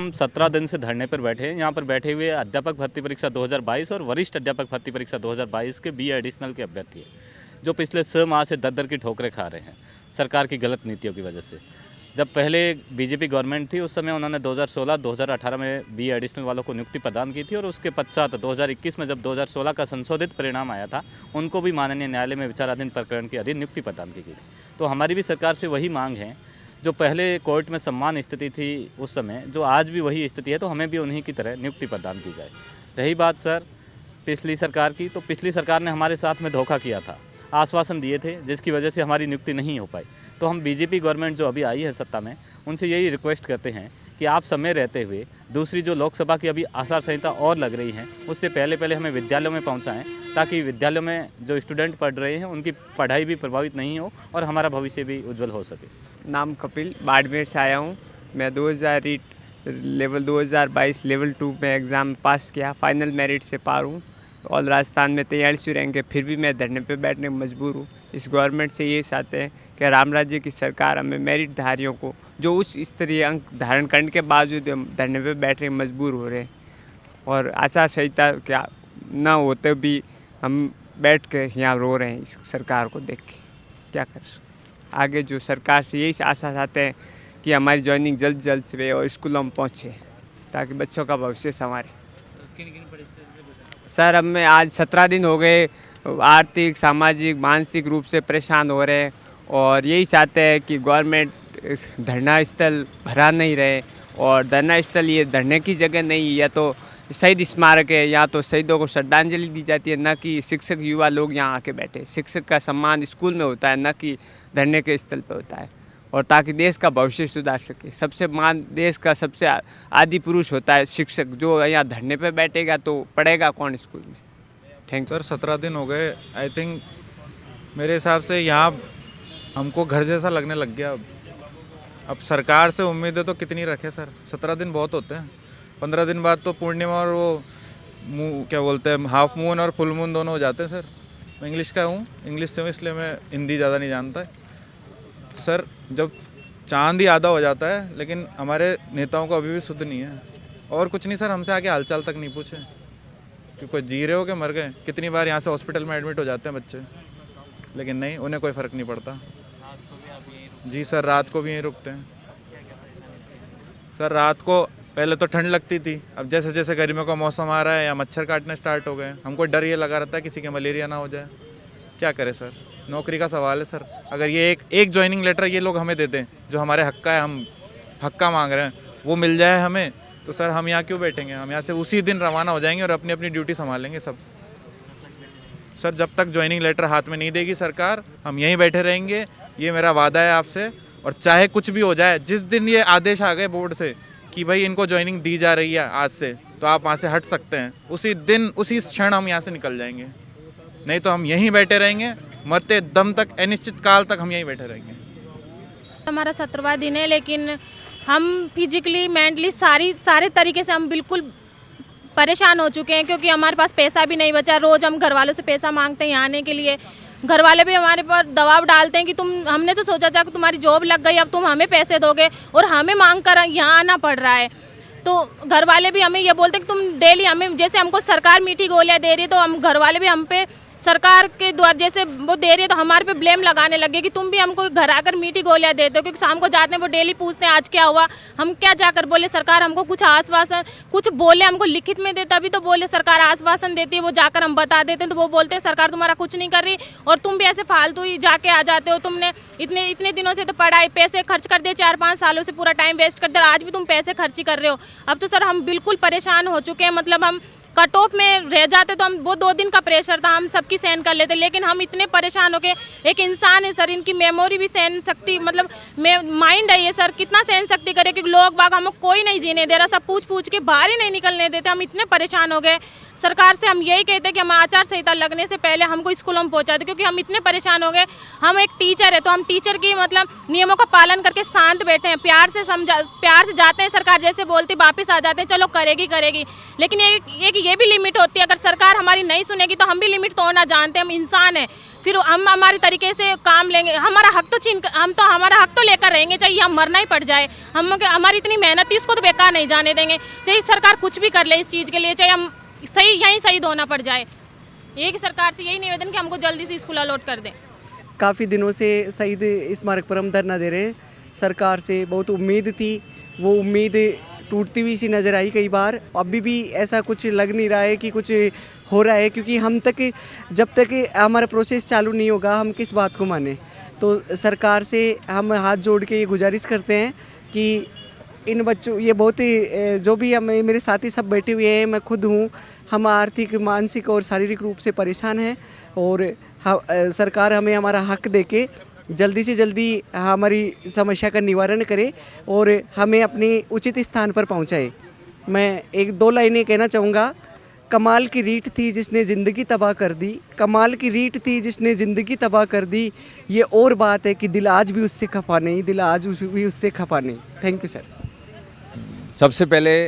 हम 17 दिन से धरने पर बैठे हैं। यहाँ पर बैठे हुए अध्यापक भर्ती परीक्षा 2022 और वरिष्ठ अध्यापक भर्ती परीक्षा 2022 के बीए एडिशनल के अभ्यर्थी हैं, जो पिछले 6 माह से दर की ठोकरें खा रहे हैं सरकार की गलत नीतियों की वजह से। जब पहले बीजेपी गवर्नमेंट थी उस समय उन्होंने 2016-2018 में बीए एडिशनल वालों को नियुक्ति प्रदान की थी और उसके पश्चात 2021 में जब 2016 का संशोधित परिणाम आया था, उनको भी माननीय न्यायालय में विचाराधीन प्रकरण के अधीन नियुक्ति प्रदान की गई थी। तो हमारी भी सरकार से वही मांग है, जो पहले कोर्ट में सम्मान स्थिति थी उस समय, जो आज भी वही स्थिति है, तो हमें भी उन्हीं की तरह नियुक्ति प्रदान की जाए। रही बात सर पिछली सरकार की, तो पिछली सरकार ने हमारे साथ में धोखा किया था, आश्वासन दिए थे जिसकी वजह से हमारी नियुक्ति नहीं हो पाई। तो हम बीजेपी गवर्नमेंट जो अभी आई है सत्ता में, उनसे यही रिक्वेस्ट करते हैं कि आप समय रहते हुए दूसरी जो लोकसभा की अभी आचार संहिता और लग रही है, उससे पहले हमें विद्यालयों में पहुंचाएं, ताकि विद्यालयों में जो स्टूडेंट पढ़ रहे हैं उनकी पढ़ाई भी प्रभावित नहीं हो और हमारा भविष्य भी उज्जवल हो सके। नाम कपिल, बाड़मेर से आया हूँ। मैं 2022 लेवल 2 में एग्ज़ाम पास किया, फाइनल मेरिट से पार हूँ। ऑल राजस्थान में 43वीं रैंक है, फिर भी मैं धरने पे बैठने में मजबूर हूँ। इस गवर्नमेंट से ये चाहते हैं कि राम राज्य की सरकार हमें मेरिट धारियों को जो उस स्तरीय अंक धारण करने के बावजूद हम धरने पे बैठने में मजबूर हो रहे हैं, और आचार संहिता क्या ना होते भी हम बैठ के यहाँ रो रहे हैं इस सरकार को देख के। क्या कर आगे जो सरकार से यही आशा चाहते हैं कि हमारी ज्वाइनिंग जल्द से और स्कूलों में पहुँचे, ताकि बच्चों का भविष्य संवारे। सर अब मैं आज 17 दिन हो गए, आर्थिक, सामाजिक, मानसिक रूप से परेशान हो रहे हैं, और यही चाहते हैं कि गवर्नमेंट धरना स्थल भरा नहीं रहे, और धरना स्थल ये धरने की जगह नहीं, या तो शहीद स्मारक है, या तो शहीदों को श्रद्धांजलि दी जाती है, न कि शिक्षक युवा लोग यहाँ आके बैठे। शिक्षक का सम्मान स्कूल में होता है, न कि धरने के स्थल पर होता है, और ताकि देश का भविष्य सुधार सके। सबसे मान देश का सबसे आदि पुरुष होता है शिक्षक, जो यहाँ धरने पे बैठेगा तो पढ़ेगा कौन स्कूल में। Thank you sir. 17 दिन हो गए, आई थिंक मेरे हिसाब से यहाँ हमको घर जैसा लगने लग गया। अब सरकार से उम्मीदें तो कितनी रखें सर, 17 दिन बहुत होते हैं। 15 दिन बाद तो पूर्णिमा और वो क्या बोलते हैं, हाफ मून और फुल मून दोनों हो जाते हैं सर। मैं इंग्लिश का हूँ, इंग्लिश से हूँ, इसलिए मैं हिंदी ज़्यादा नहीं जानता है। तो सर जब चांद ही आधा हो जाता है, लेकिन हमारे नेताओं को अभी भी शुद्ध नहीं है। और कुछ नहीं सर, हमसे आके हालचाल तक नहीं पूछे कि कोई जी रहे हो कि मर गए। कितनी बार यहाँ से हॉस्पिटल में एडमिट हो जाते हैं बच्चे, लेकिन नहीं, उन्हें कोई फ़र्क नहीं पड़ता। जी सर, रात को भी यहीं रुकते हैं सर। रात को पहले तो ठंड लगती थी, अब जैसे जैसे गर्मियों का मौसम आ रहा है या मच्छर काटने स्टार्ट हो गए, हमको डर ये लगा रहता है किसी के मलेरिया ना हो जाए। क्या करें सर, नौकरी का सवाल है सर। अगर ये एक ज्वाइनिंग लेटर ये लोग हमें दे दें, जो हमारे हक का है, हम हक का मांग रहे हैं, वो मिल जाए हमें, तो सर हम यहाँ क्यों बैठेंगे। हम यहाँ से उसी दिन रवाना हो जाएंगे और अपनी अपनी ड्यूटी संभालेंगे सब। सर जब तक ज्वाइनिंग लेटर हाथ में नहीं देगी सरकार, हम यहीं बैठे रहेंगे, ये मेरा वादा है आपसे। और चाहे कुछ भी हो जाए, जिस दिन ये आदेश आ गए बोर्ड से कि भाई इनको ज्वाइनिंग दी जा रही है आज से, तो आप वहाँ से हट सकते हैं, उसी दिन उसी क्षण हम यहाँ से निकल जाएंगे। नहीं तो हम यहीं बैठे रहेंगे, मरते दम तक, अनिश्चित काल तक हम यहीं बैठे रहेंगे। हमारा 17वां दिन है, लेकिन हम फिजिकली, मेंटली सारे तरीके से हम बिल्कुल परेशान हो चुके हैं, क्योंकि हमारे पास पैसा भी नहीं बचा। रोज़ हम घर वालों से पैसा मांगते हैं यहाँ आने के लिए। घर वाले भी हमारे पर दबाव डालते हैं कि हमने तो सोचा था कि तुम्हारी जॉब लग गई, अब तुम हमें पैसे दोगे, और हमें मांग कर यहाँ आना पड़ रहा है। तो घर वाले भी हमें ये बोलते हैं कि तुम डेली हमें, जैसे हमको सरकार मीठी गोलियाँ दे रही है, तो हम घर वाले भी हम पे सरकार के द्वारा जैसे वो दे रही है, तो हमारे पे ब्लेम लगाने लगे कि तुम भी हमको घर आकर मीठी गोलियां देते हो। क्योंकि शाम को जाते हैं, वो डेली पूछते हैं आज क्या हुआ, हम क्या जाकर बोले सरकार हमको कुछ आश्वासन, कुछ बोले हमको लिखित में दे, तभी तो बोले सरकार आश्वासन देती है, वो जाकर हम बता देते हैं तो वो बोलते हैं सरकार तुम्हारा कुछ नहीं कर रही, और तुम भी ऐसे फालतू ही जाके आ जाते हो। तुमने इतने दिनों से तो पढ़ाई पैसे खर्च कर दिए, 4-5 सालों से पूरा टाइम वेस्ट कर दिया, आज भी तुम पैसे खर्ची कर रहे हो। अब तो सर हम बिल्कुल परेशान हो चुके हैं। मतलब हम कट ऑफ में रह जाते तो हम, वो 2 दिन का प्रेशर था, हम सबकी सहन कर लेते, लेकिन हम इतने परेशान हो गए। एक इंसान है सर, इनकी मेमोरी भी सहन शक्ति, मतलब माइंड है ये सर, कितना सहन शक्ति करे, क्योंकि लोग बाग हमको कोई नहीं जीने दे रहा, सब पूछ के बाहर ही नहीं निकलने देते। हम इतने परेशान हो गए। सरकार से हम यही कहते हैं कि हम आचार संहिता लगने से पहले हमको स्कूलों में पहुँचा दें, क्योंकि हम इतने परेशान हो गए। हम एक टीचर है, तो हम टीचर की मतलब नियमों का पालन करके शांत बैठे हैं, प्यार से जाते हैं, सरकार जैसे बोलती वापस आ जाते हैं, चलो करेगी। लेकिन एक ये भी लिमिट होती है। अगर सरकार हमारी नहीं सुनेगी तो हम भी लिमिट तोड़ना जानते हैं, हम इंसान हैं। फिर हम हमारे तरीके से काम लेंगे, हमारा हक तो हमारा हक तो लेकर रहेंगे, चाहे हम मरना ही पड़ जाए। हमारी इतनी मेहनत थी, उसको तो बेकार नहीं जाने देंगे। चाहे सरकार कुछ भी कर ले इस चीज़ के लिए, चाहे हम यहीं शहीद होना पड़ जाए। ये कि सरकार से यही निवेदन कि हमको जल्दी से स्कूल अलॉट कर दें। काफ़ी दिनों से शहीद स्मारक पर हम धरना दे रहे हैं। सरकार से बहुत उम्मीद थी, वो उम्मीद टूटती हुई सी नज़र आई कई बार। अभी भी ऐसा कुछ लग नहीं रहा है कि कुछ हो रहा है, क्योंकि जब तक हमारा प्रोसेस चालू नहीं होगा हम किस बात को माने। तो सरकार से हम हाथ जोड़ के ये गुजारिश करते हैं कि इन बच्चों, ये बहुत ही जो भी हम मेरे साथी सब बैठे हुए हैं, मैं खुद हूँ, हम आर्थिक, मानसिक और शारीरिक रूप से परेशान हैं और सरकार हमें हमारा हक देके जल्दी से जल्दी हमारी समस्या का निवारण करे और हमें अपने उचित स्थान पर पहुंचाए। मैं 1-2 लाइनें कहना चाहूँगा। कमाल की रीठ थी जिसने ज़िंदगी तबाह कर दी, कमाल की रीठ थी जिसने ज़िंदगी तबाह कर दी। ये और बात है कि दिल आज भी उससे खफा नहीं, दिल आज भी उससे खफा नहीं। Thank you sir. सबसे पहले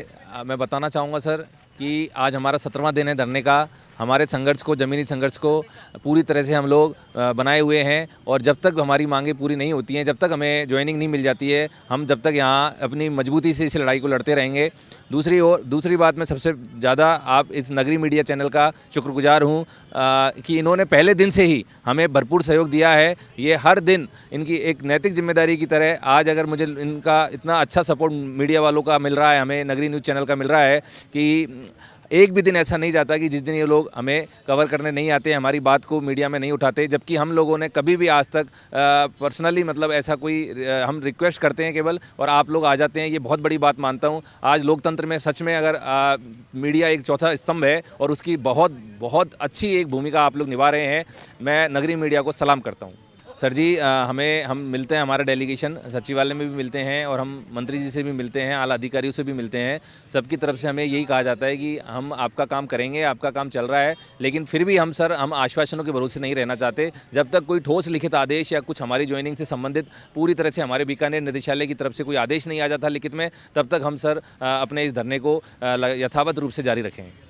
मैं बताना चाहूँगा सर कि आज हमारा 17वां दिन है धरने का। हमारे संघर्ष को, ज़मीनी संघर्ष को पूरी तरह से हम लोग बनाए हुए हैं और जब तक हमारी मांगें पूरी नहीं होती हैं, जब तक हमें ज्वाइनिंग नहीं मिल जाती है, हम जब तक यहाँ अपनी मजबूती से इस लड़ाई को लड़ते रहेंगे। दूसरी बात, मैं सबसे ज़्यादा आप इस नगरी मीडिया चैनल का शुक्रगुजार हूँ कि इन्होंने पहले दिन से ही हमें भरपूर सहयोग दिया है। ये हर दिन इनकी एक नैतिक जिम्मेदारी की तरह, आज अगर मुझे इनका इतना अच्छा सपोर्ट मीडिया वालों का मिल रहा है, हमें नगरी न्यूज़ चैनल का मिल रहा है कि एक भी दिन ऐसा नहीं जाता कि जिस दिन ये लोग हमें कवर करने नहीं आते, हमारी बात को मीडिया में नहीं उठाते। जबकि हम लोगों ने कभी भी आज तक पर्सनली, मतलब ऐसा कोई हम रिक्वेस्ट करते हैं केवल, और आप लोग आ जाते हैं, ये बहुत बड़ी बात मानता हूँ। आज लोकतंत्र में सच में अगर मीडिया एक चौथा स्तंभ है और उसकी बहुत बहुत अच्छी एक भूमिका आप लोग निभा रहे हैं। मैं नगरी मीडिया को सलाम करता हूँ। सर जी, हम मिलते हैं, हमारा डेलीगेशन सचिवालय में भी मिलते हैं और हम मंत्री जी से भी मिलते हैं, आला अधिकारियों से भी मिलते हैं। सबकी तरफ से हमें यही कहा जाता है कि हम आपका काम करेंगे, आपका काम चल रहा है। लेकिन फिर भी हम आश्वासनों के भरोसे नहीं रहना चाहते। जब तक कोई ठोस लिखित आदेश या कुछ हमारी ज्वाइनिंग से संबंधित पूरी तरह से हमारे बीकानेर निदेशालय की तरफ से कोई आदेश नहीं आ जाता लिखित में, तब तक हम अपने इस धरने को यथावत रूप से जारी रखेंगे।